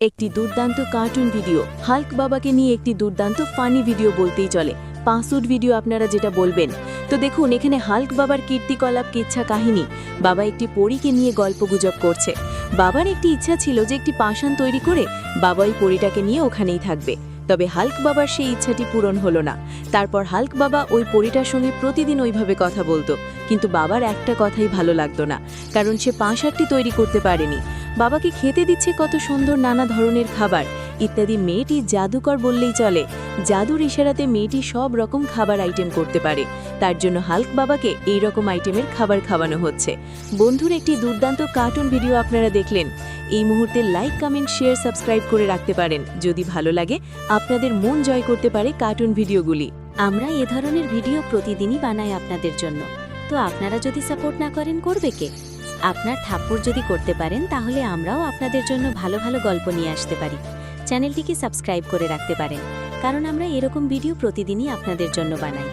একটি দুর্দান্ত cartoon video Hulk বাবাকে নিয়ে একটি দুর্দান্ত ফানি ভিডিও বলতেই চলে পাঁচুট ভিডিও আপনারা যেটা বলবেন। তো দেখুন এখানে হাল্ক বাবার কীর্তিকলাপ কিচ্ছা কাহিনী। বাবা একটি পরীকে নিয়ে গল্পগুজব করছে। বাবার একটি ইচ্ছা ছিল যে একটি পাষাণ তৈরি করে বাবা ওই পরীটাকে নিয়ে ওখানেই থাকবে। তবে হাল্ক বাবার সেই ইচ্ছাটি পূরণ হলো না। তারপর হাল্ক বাবা ওই পরীটার সঙ্গে প্রতিদিন ওইভাবে কথা বলতো, কিন্তু বাবার একটা কথাই ভালো লাগতো না, কারণ সে পাষাণটি তৈরি করতে পারেনি। বাবাকে খেতে দিচ্ছে কত সুন্দর নানা ধরনের খাবার ইত্যাদি। মেয়েটি জাদুকর বললেই চলে। জাদুর ইশারাতে মেয়েটি সব রকম খাবার আইটেম করতে পারে। তার জন্য হাল্ক বাবাকে এই রকম আইটেমের খাবার খাওয়ানো হচ্ছে। বন্ধুর একটি দুর্দান্ত কার্টুন ভিডিও আপনারা দেখলেন। এই মুহূর্তে লাইক, কমেন্ট, শেয়ার, সাবস্ক্রাইব করে রাখতে পারেন। যদি ভালো লাগে, আপনাদের মন জয় করতে পারে কার্টুন ভিডিওগুলি। আমরা এ ধরনের ভিডিও প্রতিদিনই বানাই আপনাদের জন্য। তো আপনারা যদি সাপোর্ট না করেন, করবে কে? আপনার থাপ্পড় যদি করতে পারেন, তাহলে আমরাও আপনাদের জন্য ভালো ভালো গল্প নিয়ে আসতে পারি। চ্যানেলটিকে সাবস্ক্রাইব করে রাখতে পারেন, কারণ আমরা এরকম ভিডিও প্রতিদিনই আপনাদের জন্য বানাই।